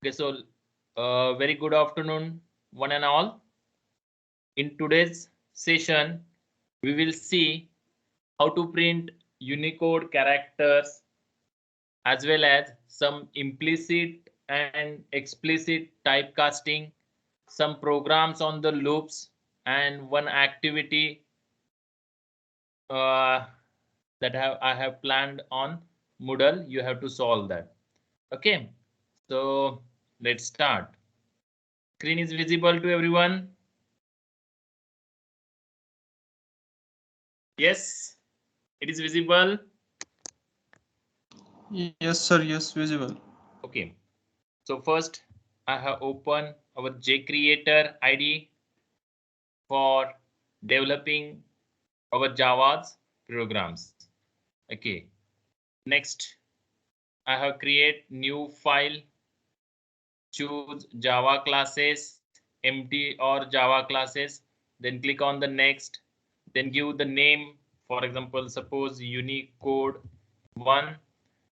Okay, so very good afternoon, one and all. In today's session, we will see how to print Unicode characters as well as some implicit and explicit typecasting, some programs on the loops, and one activity uh, that I have planned on Moodle. You have to solve that. Okay, so let's start. Screen is visible to everyone. Yes, it is visible. Yes, sir. Yes, visible. Okay. So first, I have opened our JCreator ID for developing our Java's programs. Okay. Next, I have create new file. Choose Java classes, empty or Java classes. Then click on the next. Then give the name. For example, suppose Unicode 1.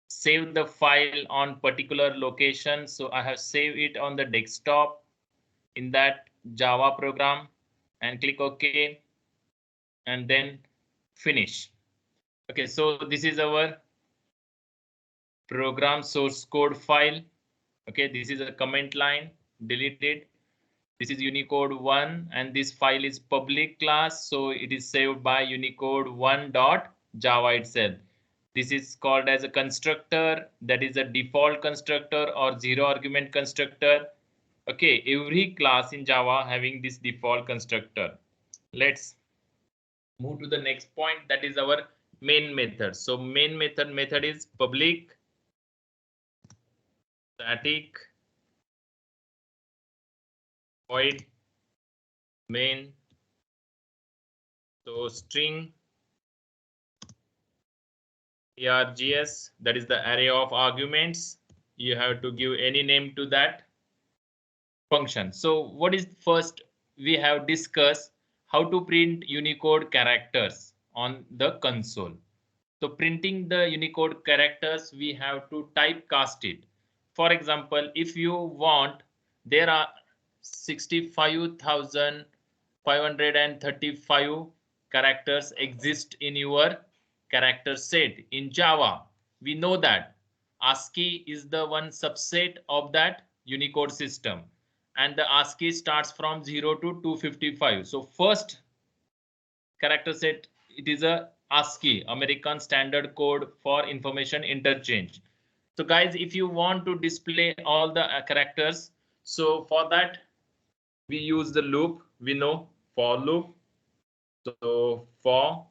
Save the file on particular location. So I have saved it on the desktop in that Java program and click OK and then finish. Okay, so this is our program source code file. Okay, this is a comment line, delete it. This is Unicode 1 and this file is public class. So it is saved by Unicode 1.java itself. This is called as a constructor, that is a default constructor or zero argument constructor. Okay, every class in Java having this default constructor. Let's move to the next point, that is our main method. So main method is public static void main. So string args, that is the array of arguments. You have to give any name to that function. So what is first, we have discussed how to print Unicode characters on the console. So printing the Unicode characters, we have to typecast it. For example, if you want, there are 65,535 characters exist in your character set in Java. We know that ASCII is the one subset of that Unicode system, and the ASCII starts from 0 to 255. So first character set, it is a ASCII, American Standard Code for Information Interchange. So guys, if you want to display all the characters, so for that we use the loop. We know for loop. So for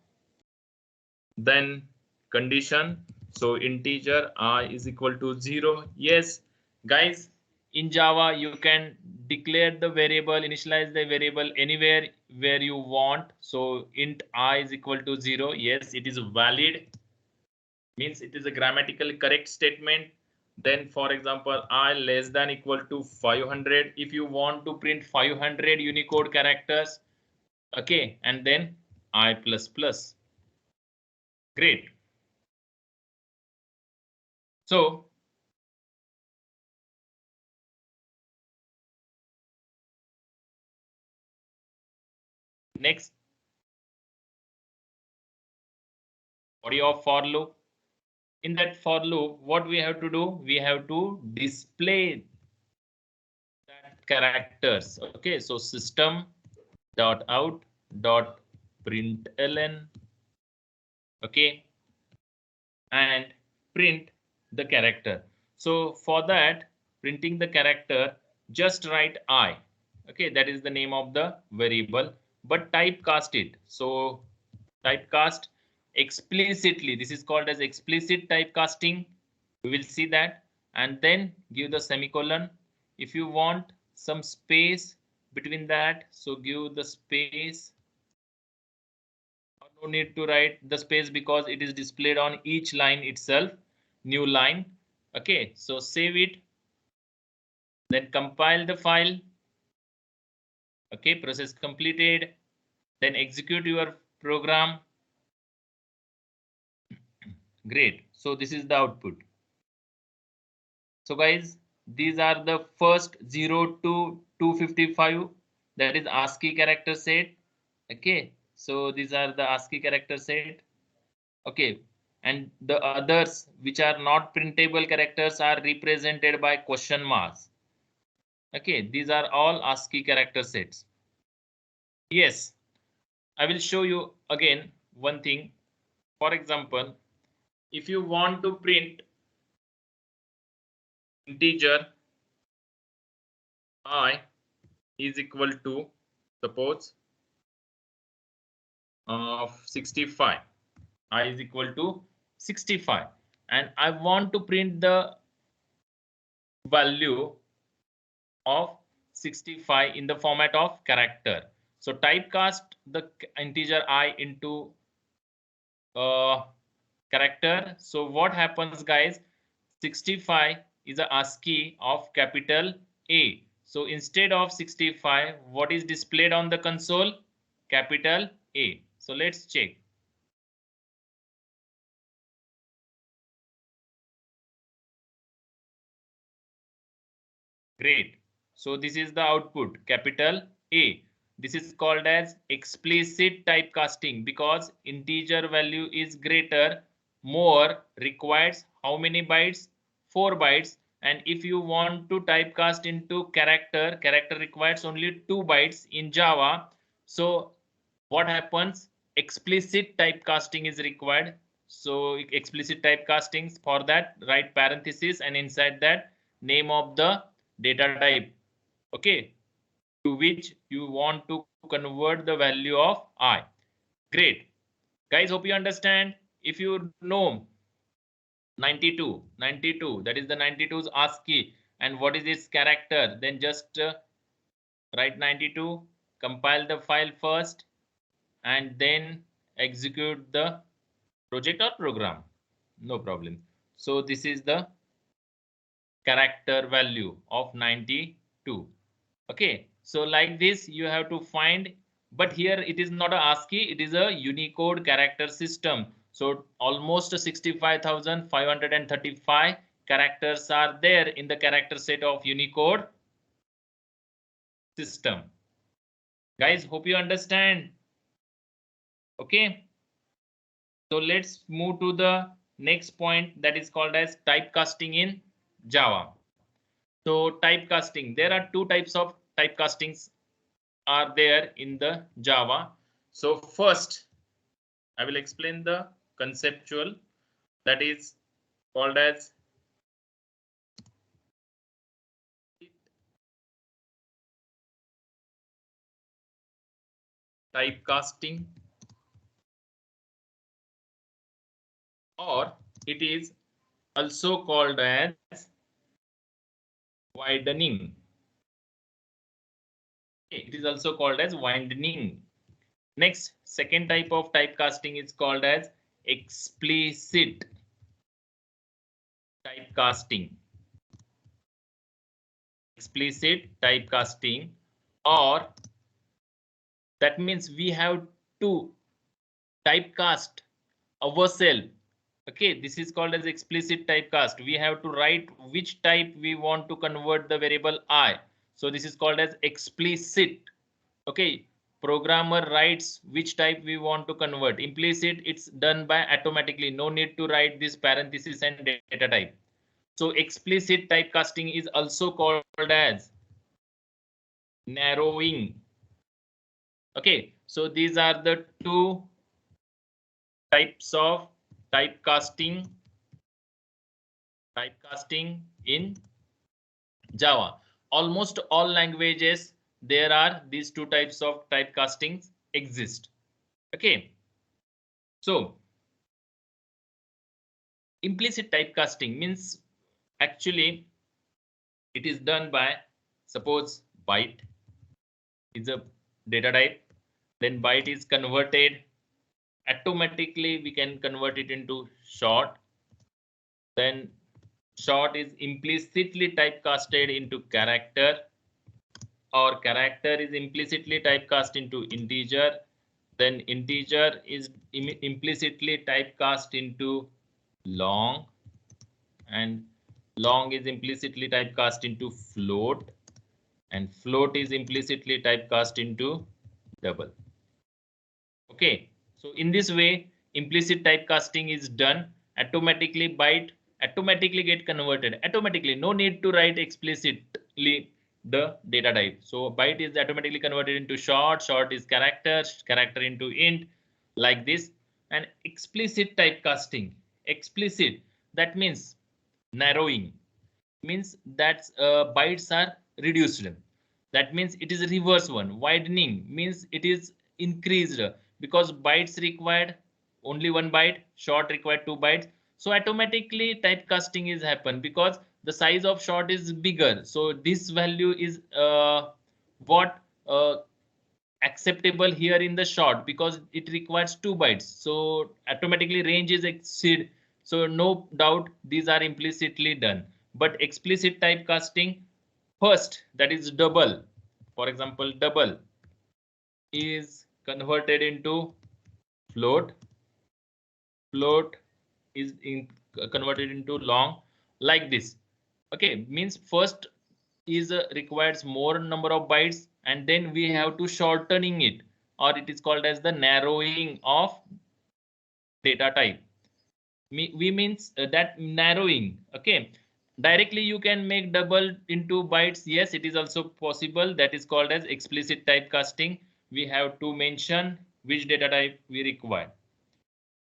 then condition, so integer I is equal to 0. Yes guys, in Java you can declare the variable, initialize the variable anywhere where you want. So int I is equal to 0. Yes, it is valid, means it is a grammatically correct statement. Then for example, I less than equal to 500. If you want to print 500 Unicode characters, okay, and then I plus plus. Great. So next, body of for loop. In that for loop, what we have to do, we have to display that characters. Okay, so system dot out dot println, okay, and print the character. So for that, printing the character, just write I. Okay, that is the name of the variable, but typecast it. So typecast explicitly. This is called as explicit typecasting. We will see that, and then give the semicolon. If you want some space between that, so give the space. No need to write the space because it is displayed on each line itself. New line. Okay, so save it, then compile the file. Okay, process completed. Then execute your program. Great. So this is the output. So guys, these are the first 0 to 255, that is ASCII character set. Okay, so these are the ASCII character set. Okay, and the others which are not printable characters are represented by question marks. Okay, these are all ASCII character sets. Yes, I will show you again one thing. For example, if you want to print integer I is equal to, suppose, of 65, I is equal to 65, and I want to print the value of 65 in the format of character. So typecast the integer I into character. So what happens, guys? 65 is a ASCII of capital A. So instead of 65, what is displayed on the console? Capital A. So let's check. Great. So this is the output, capital A. This is called as explicit typecasting because integer value is greater, more requires how many bytes? 4 bytes. And if you want to typecast into character, character requires only 2 bytes in Java. So what happens? Explicit typecasting is required. So explicit typecastings, for that write parenthesis and inside that name of the data type, okay, to which you want to convert the value of I. Great. Guys, hope you understand. If you know 92, that is the 92's ASCII, and what is its character, then just write 92, compile the file first, and then execute the project or program. No problem. So this is the character value of 92. Okay, so like this you have to find, but here it is not a ASCII, it is a Unicode character system. So almost 65,535 characters are there in the character set of Unicode system. Guys, hope you understand. Okay, so let's move to the next point, that is called as typecasting in Java. So typecasting, there are two types of typecastings are there in the Java. So first, I will explain the conceptual, that is called as typecasting, or it is also called as widening. It is also called as widening. Next, second type of typecasting is called as explicit typecasting. Explicit typecasting, or that means we have to typecast ourselves. Okay, this is called as explicit typecast. We have to write which type we want to convert the variable I. So this is called as explicit. Okay, programmer writes which type we want to convert. Implicit, it's done by automatically. No need to write this parenthesis and data type. So explicit typecasting is also called as narrowing. Okay, so these are the two types of typecasting in Java. Almost all languages there are these two types of typecastings exist. Okay, so implicit typecasting means actually it is done by, suppose byte is a data type, then byte is converted automatically, we can convert it into short, then short is implicitly typecasted into character, or character is implicitly typecast into integer, then integer is implicitly typecast into long, and Long is implicitly typecast into float, and float is implicitly typecast into double. Okay, so in this way, implicit typecasting is done automatically. Byte automatically get converted automatically. No need to write explicitly the data type. So byte is automatically converted into short. Short is character. Character into int, like this. And explicit typecasting. Explicit, that means narrowing, means that bytes are reduced. That means it is a reverse one. Widening means it is increased, because bytes required only one byte, short required 2 bytes. So automatically typecasting is happen because the size of short is bigger. So this value is what acceptable here in the short, because it requires 2 bytes. So automatically range is exceed. So no doubt these are implicitly done. But explicit typecasting, first, that is double. For example, double is converted into float. Float is converted into long, like this. Okay, means first is requires more number of bytes, and then we have to shortening it, or it is called as the narrowing of data type. We means that narrowing. Okay, directly you can make double into bytes. Yes, it is also possible. That is called as explicit typecasting. We have to mention which data type we require.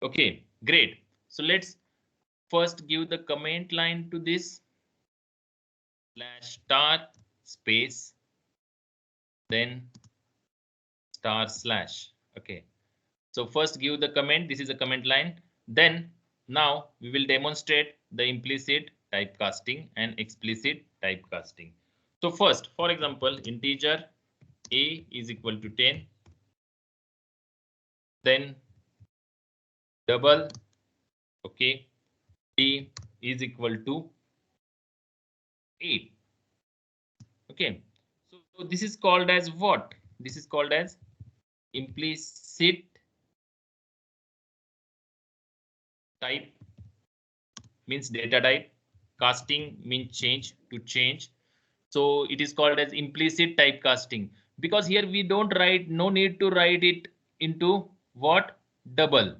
Okay, great. So let's first give the comment line to this /star space, then */. Okay, so first give the comment. This is a comment line. Then now we will demonstrate the implicit typecasting and explicit typecasting. So first, for example, integer a is equal to 10, then double, okay, d is equal to 8. Okay, so this is called as what? This is called as implicit type, means data type. Casting means change, to change. So it is called as implicit typecasting, because here we don't write, no need to write it into what? Double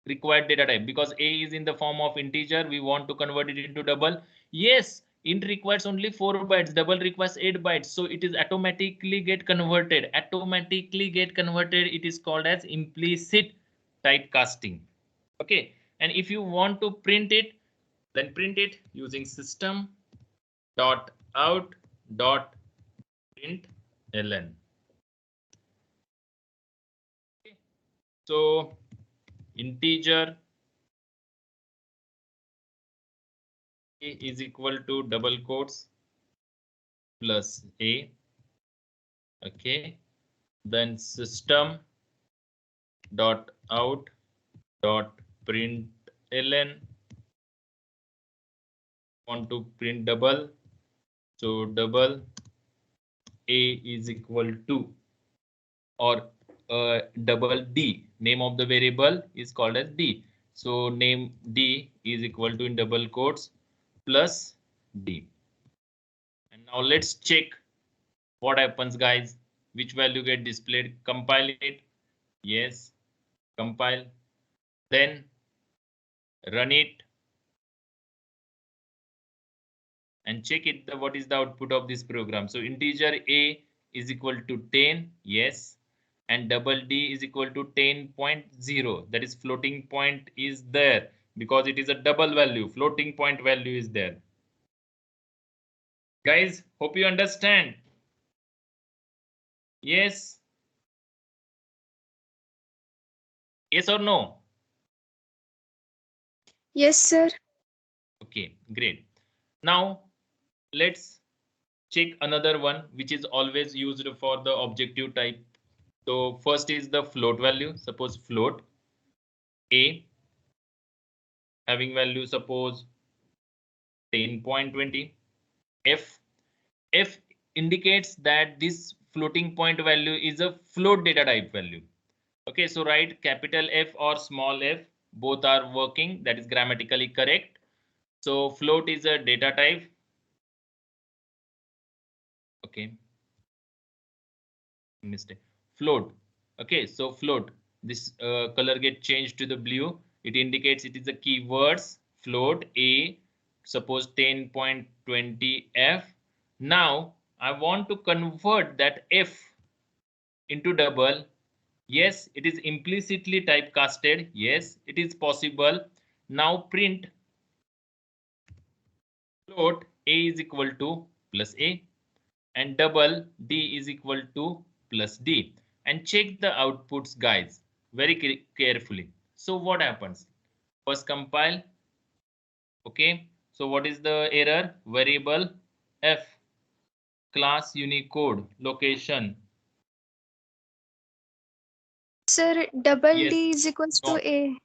required data type, because a is in the form of integer. We want to convert it into double. Yes, int requires only 4 bytes, double requires 8 bytes. So it is automatically get converted. Automatically get converted. It is called as implicit typecasting. Okay, and if you want to print it, then print it using system dot out dot println. Okay. So integer a is equal to double quotes plus a. Okay, then system dot out dot println, want to print double, so double a is equal to, or double d, name of the variable is called as d. So name d is equal to, in double quotes, plus d. And now let's check what happens, guys. Which value get displayed? Compile it. Yes, compile. Then run it and check it. What is the output of this program? So integer a is equal to 10. Yes. And double d is equal to 10.0. That is floating point is there, because it is a double value. Floating point value is there. Guys, hope you understand. Yes. Yes or no? Yes, sir. Okay, great. Now let's check another one which is always used for the objective type. So first is the float value. Suppose float a having value, suppose 10.20. F indicates that this floating point value is a float data type value. Okay, so write capital F or small f, both are working. That is grammatically correct. So float is a data type. Okay. Mistake. Float. Okay, so float. This color get changed to the blue. It indicates it is a keywords. Float A. Suppose 10.20 F. Now I want to convert that F into double. Yes, it is implicitly typecasted. Yes, it is possible. Now print float A is equal to plus A and double D is equal to plus D, and check the outputs, guys, very carefully. So what happens? First compile. Okay, so what is the error? Variable F, class Unicode, location. Sir, double Yes, D is equals to not A.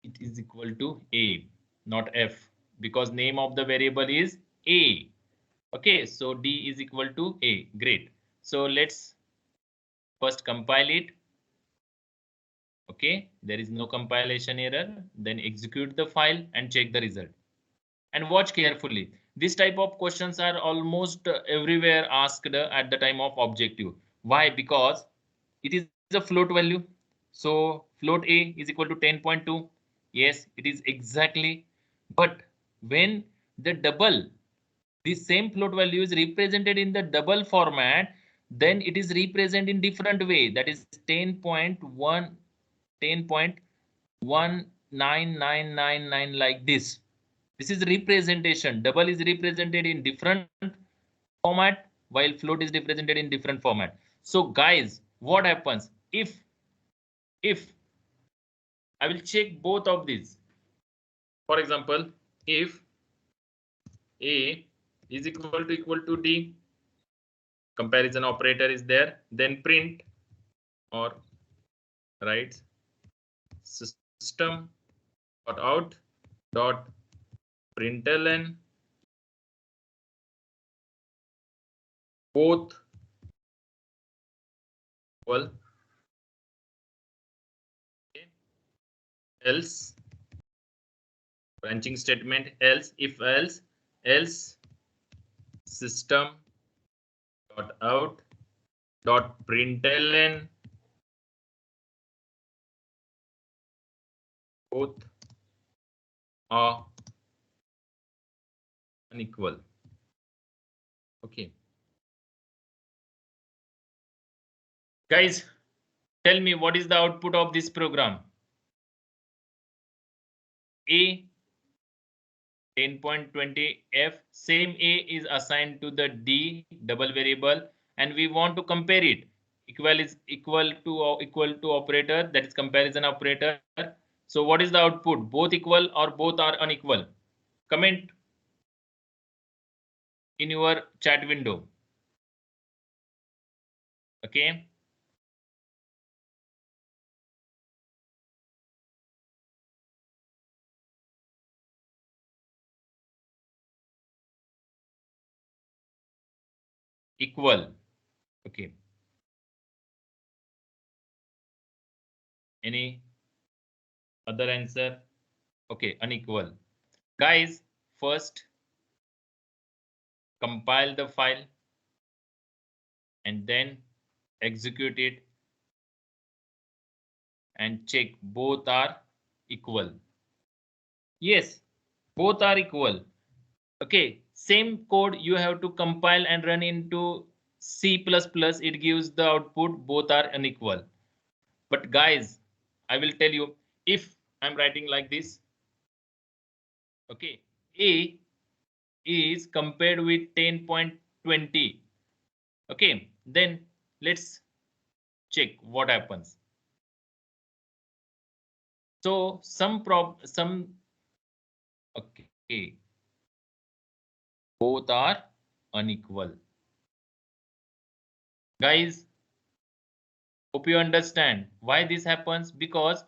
it is equal to A, not F, because name of the variable is A. Okay, so D is equal to A. Great. So let's first compile it. Okay, there is no compilation error. Then execute the file and check the result. And watch carefully. This type of questions are almost everywhere asked at the time of objective. Why? Because it is a float value. So float A is equal to 10.2. Yes, it is exactly. But when the double, this same float value is represented in the double format, then it is represented in different way. That is 10.1, 10.19999 like this. This is representation. Double is represented in different format while float is represented in different format. So guys, what happens if I will check both of these? For example, if A is equal to D, comparison operator is there, then print or write system dot out dot println both equal. Okay. Else branching statement, else, if else system dot out dot println both are unequal. Okay, guys, tell me what is the output of this program? A 10.20 F, same A is assigned to the D double variable, and we want to compare it. Equal is equal to operator, that is comparison operator. So what is the output? Both equal or both are unequal? Comment in your chat window. Okay. Equal. Okay. Any other answer? Okay, unequal. Guys, first compile the file and then execute it and check both are equal. Yes, both are equal. Okay, same code you have to compile and run into C++. It gives the output both are unequal. But guys, I will tell you, if I'm writing like this, okay, A is compared with 10.20. Okay, then let's check what happens. So okay, both are unequal. Guys, hope you understand why this happens, because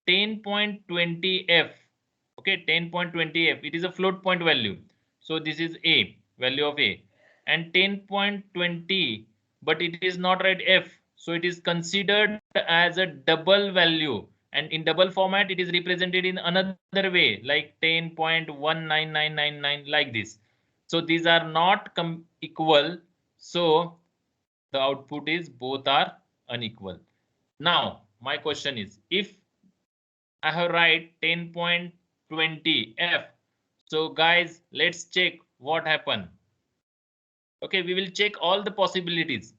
10.20 F, okay, 10.20 F, it is a float point value. So this is A, value of A, and 10.20, but it is not right F. So it is considered as a double value. and in double format it is represented in another way, like 10.19999 like this. So these are not equal, so the output is both are unequal. Now my question is, if I have write 10.20 f, so guys, let's check what happened. Okay, we will check all the possibilities.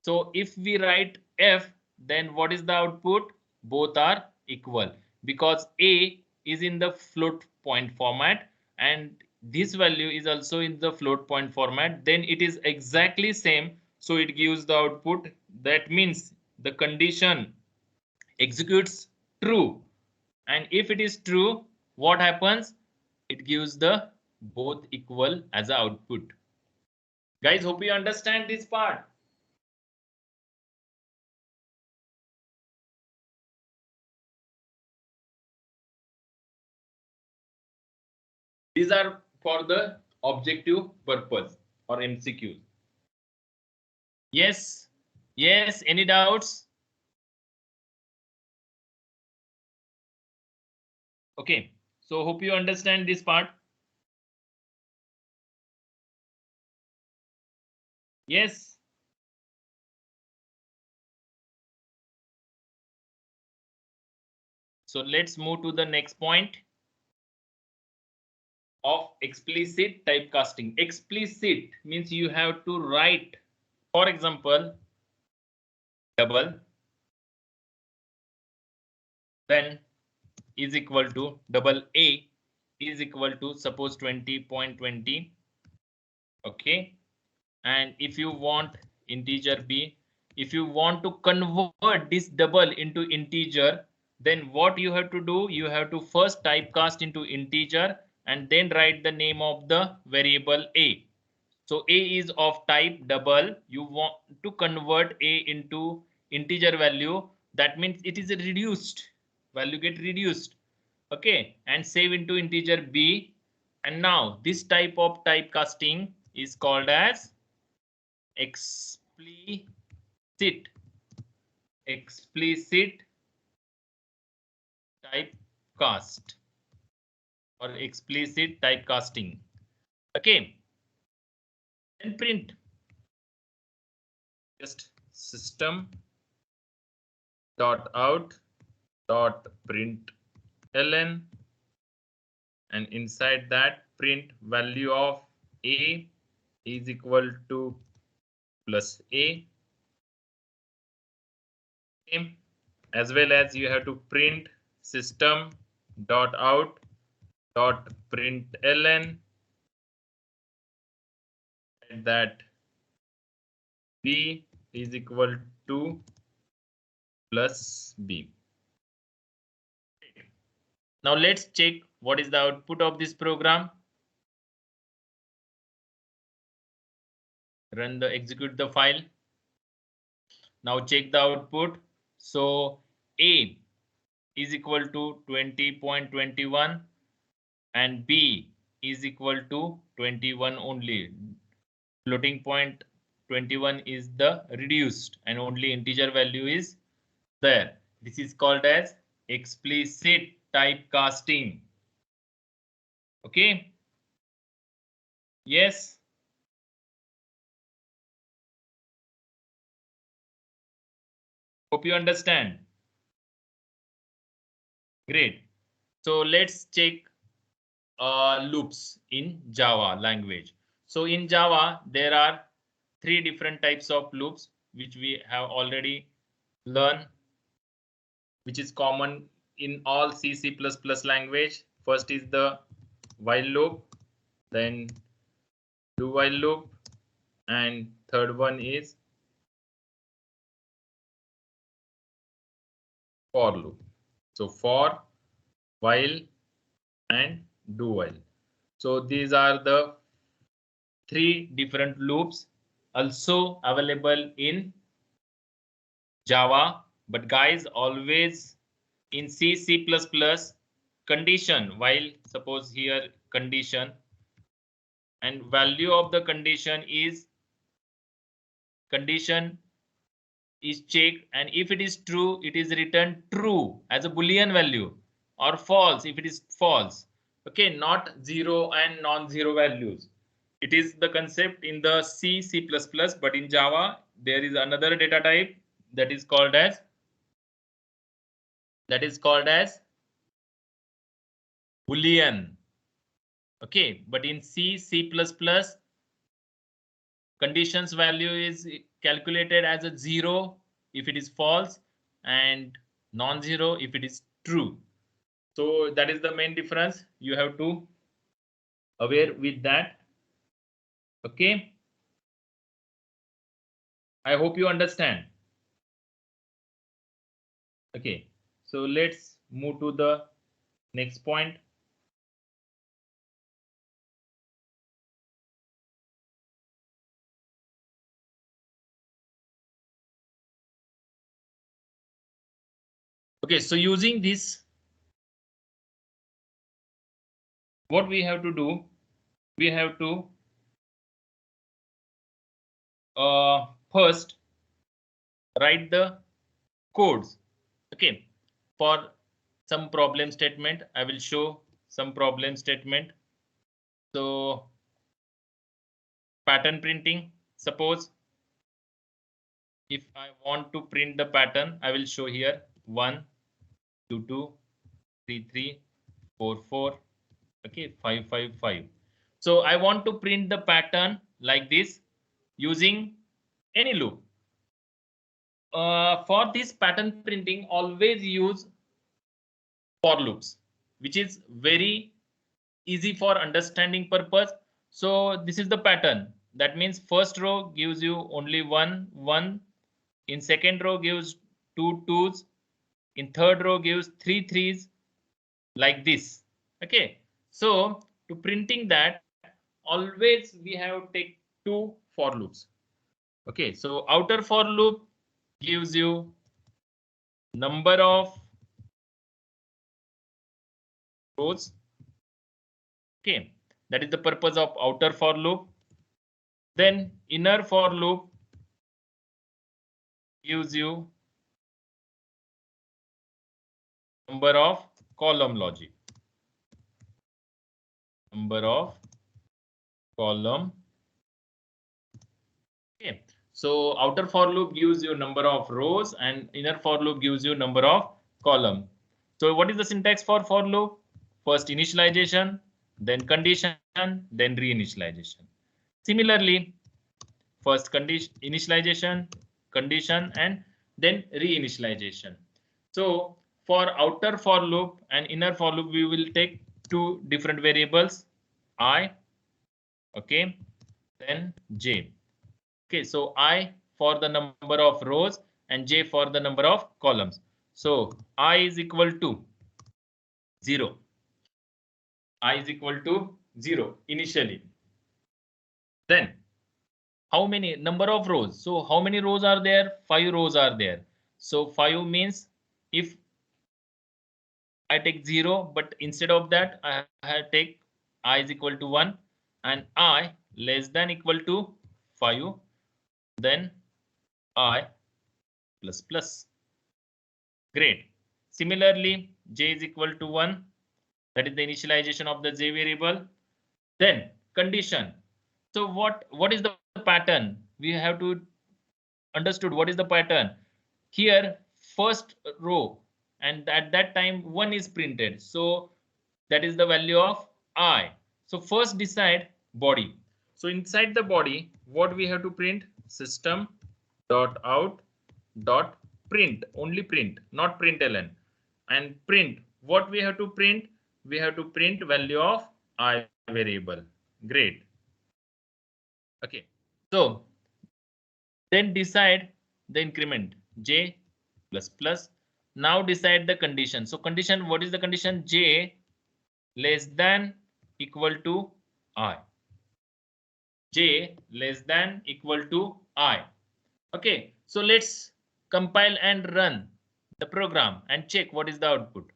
So if we write f, then what is the output? Both are equal, because a is in the float point format and this value is also in the float point format. Then it is exactly same, so it gives the output. That means the condition executes true, and if it is true, what happens? It gives the both equal as a output. Guys, hope you understand this part. These are for the objective purpose or MCQ. Yes, yes, any doubts? Okay, so hope you understand this part. Yes. So let's move to the next point of explicit typecasting. Explicit means you have to write, for example, double, then is equal to double A is equal to suppose 20.20. Okay, and if you want integer b, if you want to convert this double into integer, then what you have to do? You have to first typecast into integer and then write the name of the variable a. So a is of type double. You want to convert a into integer value. That means it is a reduced value, get reduced. Okay, and save into integer b. And now this type of typecasting is called as explicit typecast or explicit typecasting. Okay, and print just system dot out dot print ln, and inside that print value of a is equal to plus a, as well as you have to print system dot out dot print ln that b is equal to plus b. Now let's check what is the output of this program. Run the execute the file. Now check the output. So a is equal to 20.21 and b is equal to 21 only. Floating point 21 is the reduced and only integer value is there. This is called as explicit typecasting. Okay. Yes. Hope you understand. Great. So let's check loops in Java language. So in Java, there are three different types of loops, which we have already learned, which is common in all C, C++ language. First is the while loop, then do while loop, and third one is for loop. So for, while, and do while. So these are the three different loops also available in Java. But guys, always in C, C++, condition, while suppose here condition, and value of the condition is condition is checked, and if it is true, it is returned true as a Boolean value, or false if it is false. Okay, not zero and non-zero values. It is the concept in the C, C++, but in Java, there is another data type that is called as Boolean. Okay, but in C, C++, conditions value is calculated as a 0 if it is false and non-zero if it is true. So that is the main difference. You have to aware with that. Okay. I hope you understand. Okay. So let's move to the next point. Okay. So using this, what we have to do, we have to first write the codes. Okay. For some problem statement, I will show some problem statement. So pattern printing, suppose if I want to print the pattern, I will show here 1, 2, 2, 3, 3, 4, 4, okay, 5, 5, 5. So I want to print the pattern like this using any loop. For this pattern printing, always use for loops, which is very easy for understanding purpose. So this is the pattern. That means first row gives you only 1, 1. In second row gives 2 2s. In third row gives 3 3s, like this. Okay. So to printing that, always we have take 2 for loops. Okay. So outer for loop gives you number of rows. Okay. That is the purpose of outer for loop. Then inner for loop gives you number of column logic. Number of column. Okay. So outer for loop gives you number of rows and inner for loop gives you number of column. So what is the syntax for loop? First initialization, then condition, then reinitialization. Similarly, first condition initialization, condition, and then reinitialization. So for outer for loop and inner for loop, we will take two different variables, I, okay, then j. Okay, so I for the number of rows and j for the number of columns. So I is equal to 0. I is equal to 0 initially. Then how many number of rows? So how many rows are there? 5 rows are there. So 5 means if I take 0, but instead of that, I take I is equal to 1 and I less than equal to 5, then I plus plus. Great. Similarly, j is equal to 1. That is the initialization of the j variable. Then condition. So what is the pattern? We have to understood what is the pattern. Here, first row, and at that time 1 is printed. So that is the value of I. So first decide body. So inside the body, what we have to print? System dot out dot print, only print, not println. And print, what we have to print? We have to print value of I variable. Great. Okay. So then decide the increment j plus plus. Now decide the condition. So condition, what is the condition? J less than equal to I. J less than equal to I. Okay, so let's compile and run the program and check what is the output.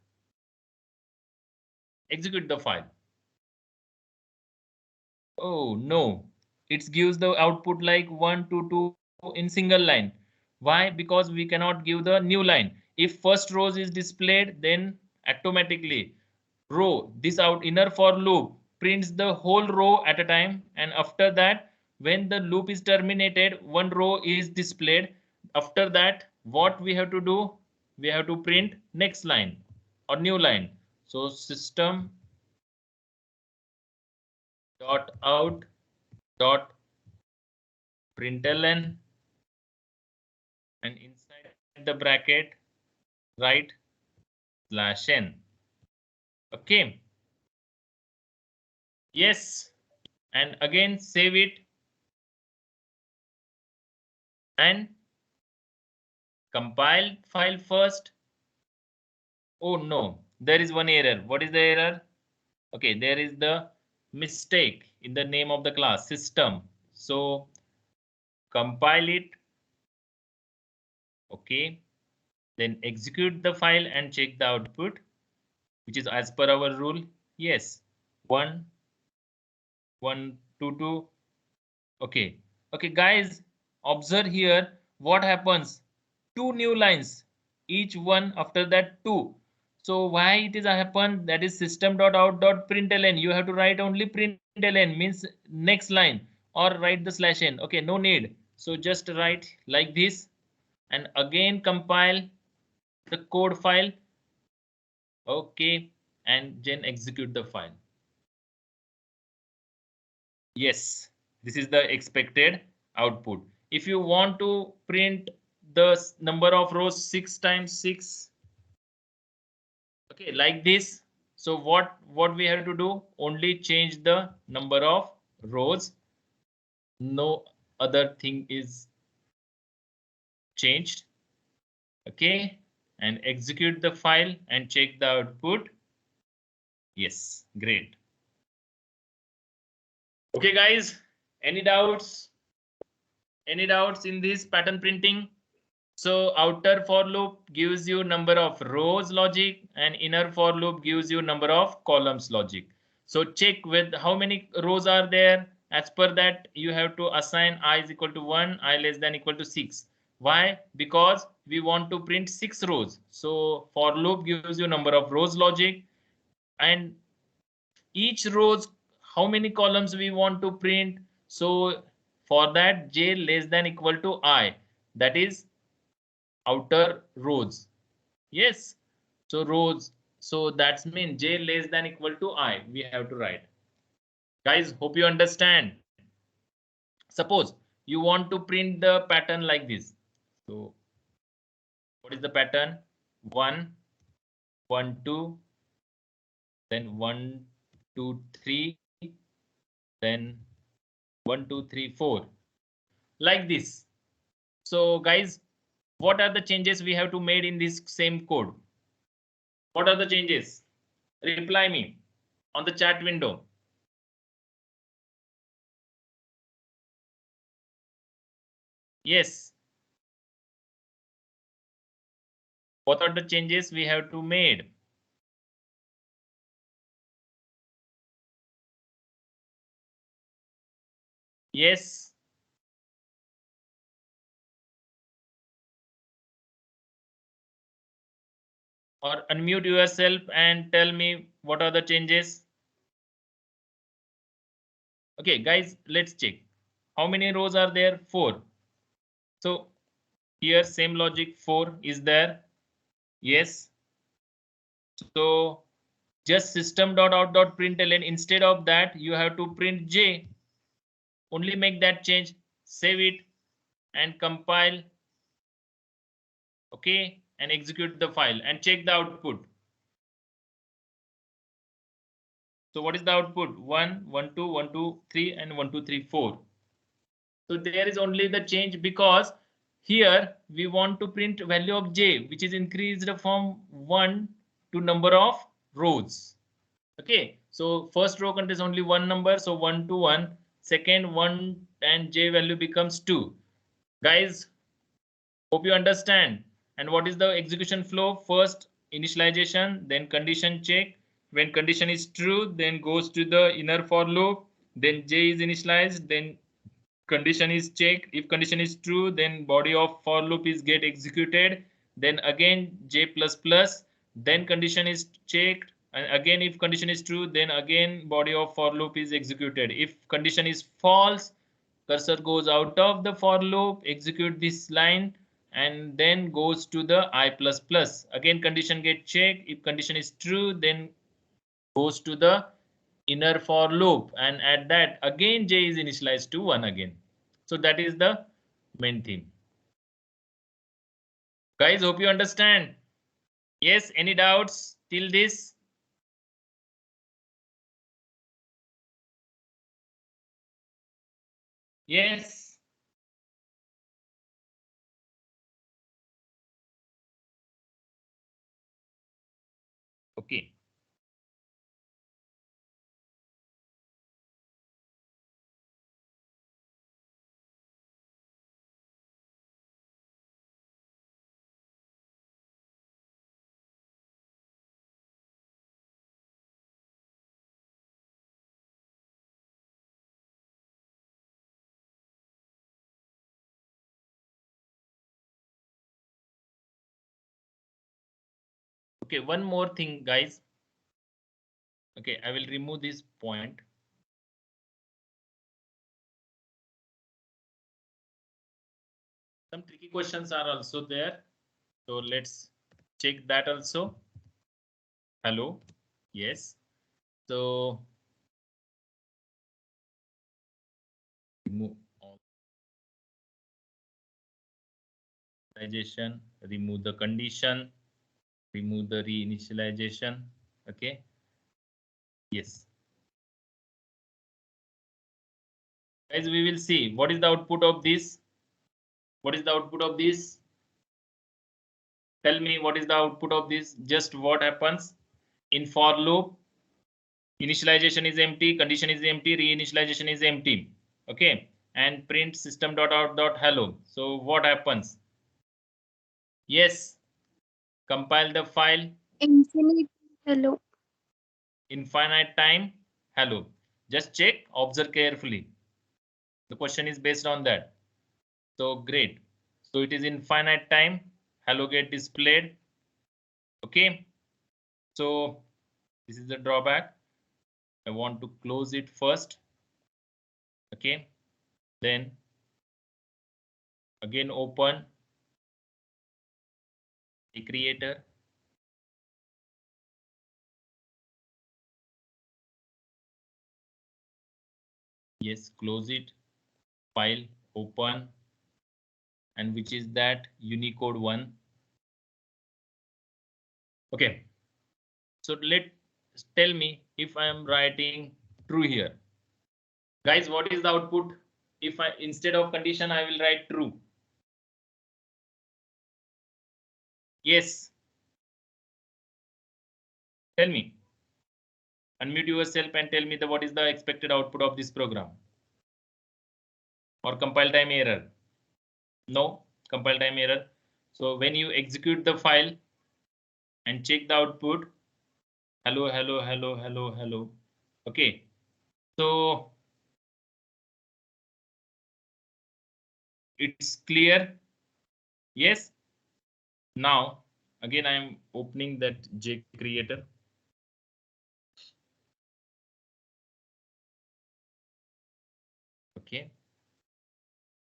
Execute the file. Oh no, it gives the output like 1 to 2 in single line. Why? Because we cannot give the new line. If first row is displayed, then automatically row, this out inner for loop prints the whole row at a time, and after that when the loop is terminated, one row is displayed. After that, what we have to do? We have to print next line or new line. So system dot out dot println, and inside the bracket write /n. Okay. Yes. And again save it and compile file first. Oh no, there is one error. What is the error? Okay, there is the mistake in the name of the class system. So compile it. Okay, then execute the file and check the output, which is as per our rule. Yes, 1 1 2 2. Okay, okay guys, observe here what happens. Two new lines, each one after that two. So why it is happen? That is system.out.println. You have to write only println, means next line, or write the /n. Okay, no need. So just write like this and again compile the code file. Okay, and then execute the file. Yes, this is the expected output. If you want to print the number of rows 6 times 6, okay, like this. So what we have to do? Only change the number of rows. No other thing is changed. Okay, and execute the file and check the output. Yes, great. Okay, guys, any doubts? Any doubts in this pattern printing? So outer for loop gives you number of rows logic and inner for loop gives you number of columns logic. So check with how many rows are there. As per that, you have to assign I is equal to 1, I less than equal to 6. Why? Because we want to print 6 rows. So for loop gives you number of rows logic, and each rows how many columns we want to print. So for that, j less than equal to I, that is outer rows. Yes, so rows, so that's mean j less than equal to I we have to write. Guys, hope you understand. Suppose you want to print the pattern like this. So what is the pattern? 1 1 2, then 1 2 3, then 1 2 3 4, like this. So guys, what are the changes we have to made in this same code? What are the changes? Reply me on the chat window. Yes. What are the changes we have to made? Yes. Or unmute yourself and tell me what are the changes. Okay, guys, let's check. How many rows are there? 4. So here same logic, 4 is there. Yes. So just system.out.println, instead of that you have to print j. Only make that change, save it and compile. Okay, and execute the file and check the output. So what is the output? 1 1 2 1 2 3 and 1 2 3 4. So there is only the change because here we want to print value of j, which is increased from 1 to number of rows. Okay, so first row contains only one number, so 1 to 1. Second 1 and j value becomes 2. Guys, hope you understand. And what is the execution flow? First initialization, then condition check. When condition is true, then goes to the inner for loop, then j is initialized, then condition is checked. If condition is true, then body of for loop is get executed. Then again J plus plus. Then condition is checked. And again, if condition is true, then again body of for loop is executed. If condition is false, cursor goes out of the for loop, execute this line, and then goes to the I plus plus. Again, condition get checked. If condition is true, then goes to the inner for loop, and at that again J is initialized to 1 again. So that is the main theme. Guys, hope you understand. Yes, any doubts till this? Yes. Okay. Okay, one more thing, guys. Okay, I will remove this point. Some tricky questions are also there. So let's check that also. Hello. Yes. So remove all initialization, remove the condition, remove the reinitialization. Okay. Yes. Guys, we will see what is the output of this. What is the output of this? Tell me what is the output of this. Just what happens in for loop. Initialization is empty, condition is empty, reinitialization is empty. Okay. And print system.out.hello. So what happens? Yes. Compile the file. Infinite hello. Infinite time. Hello. Just check, observe carefully. The question is based on that. So great. So it is infinite time. Hello get displayed. Okay. So this is the drawback. I want to close it first. Okay. Then again open the creator. Yes, close it. File open. And which is that Unicode 1. Okay. So tell me if I am writing true here. Guys, what is the output? If I instead of condition, I will write true. Yes. Tell me. Unmute yourself and tell me what is the expected output of this program. Or compile time error. No, compile time error. So when you execute the file and check the output, hello, hello, hello, hello, hello. Okay. So it's clear. Yes. Now again I am opening that J creator. Okay.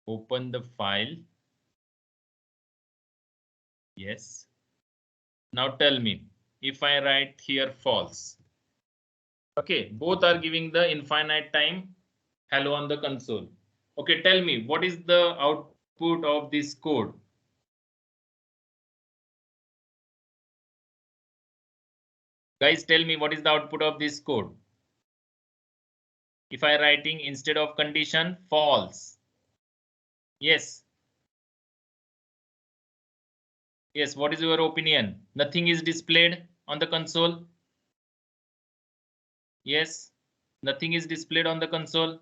Open the file. Yes. Now tell me if I write here false. Okay, both are giving the infinite time hello on the console. Okay, tell me what is the output of this code? Guys, tell me what is the output of this code? If I writing instead of condition false. Yes. Yes, what is your opinion? Nothing is displayed on the console. Yes, nothing is displayed on the console.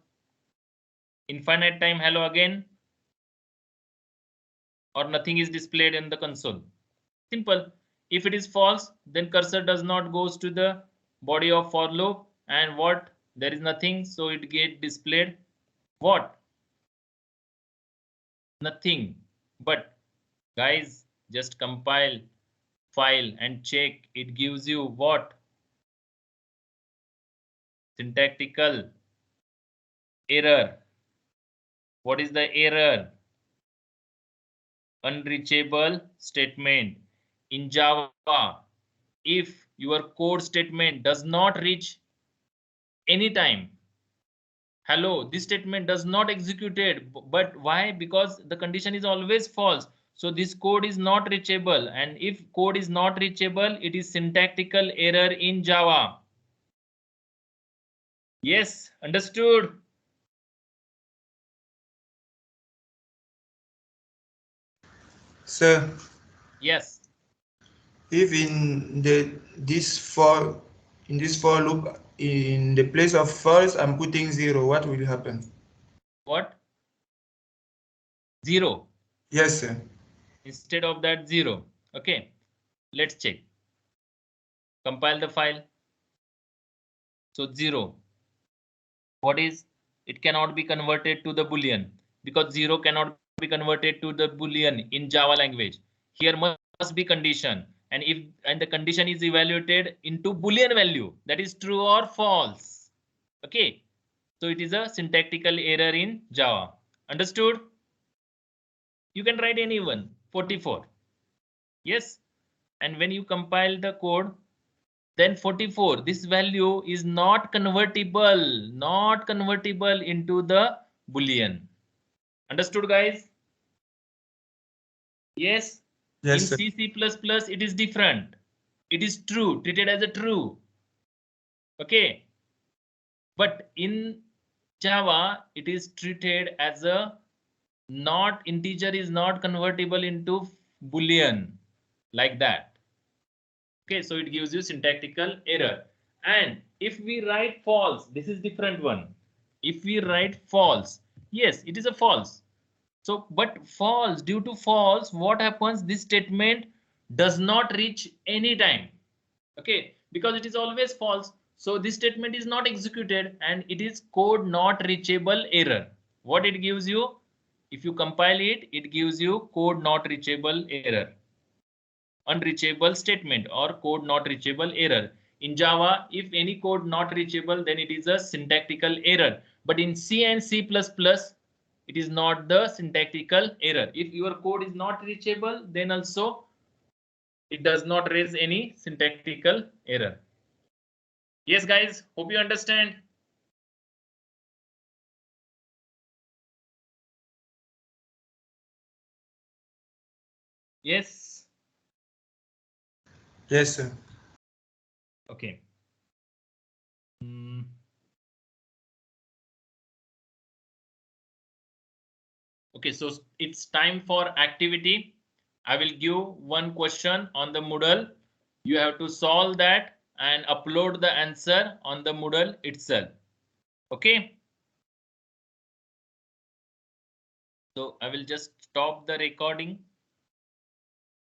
Infinite time hello again. Or nothing is displayed in the console. Simple. If it is false, then cursor does not goes to the body of for loop, and what there is nothing, so it get displayed what nothing. But guys, just compile file and check. It gives you what? Syntactical error. What is the error? Unreachable statement. In Java, if your code statement does not reach anytime, hello, this statement does not executed. But why? Because the condition is always false. So this code is not reachable. And if code is not reachable, it is syntactical error in Java. Yes, understood? Sir, Yes. if in this for loop in the place of false I'm putting 0, what will happen? What? 0. Yes, sir. Instead of that 0. Okay. Let's check. Compile the file. So 0. What is? It cannot be converted to the Boolean because 0 cannot be converted to the Boolean in Java language. Here must be condition, and the condition is evaluated into Boolean value, that is true or false. Okay, so it is a syntactical error in Java. Understood? You can write any one. 44. Yes, and when you compile the code, then 44, this value is not convertible into the Boolean. Understood, guys? Yes. Yes, In sir. C++, it is different. It is true, treated as a true. Okay. But in Java, it is treated as a not integer is not convertible into Boolean, like that. Okay, so it gives you syntactical error. And if we write false, this is different one. If we write false, yes, it is a false. So, but false, due to false, what happens? This statement does not reach any time. Okay, because it is always false. So this statement is not executed and it is code not reachable error. What it gives you? If you compile it, it gives you code not reachable error. Unreachable statement or code not reachable error. In Java, if any code not reachable, then it is a syntactical error. But in C and C++, it is not the syntactical error. If your code is not reachable, then also it does not raise any syntactical error. Yes, guys, hope you understand. Yes. Yes, sir. Okay. Okay, so it's time for activity. I will give one question on the Moodle. You have to solve that and upload the answer on the Moodle itself. Okay. So I will just stop the recording.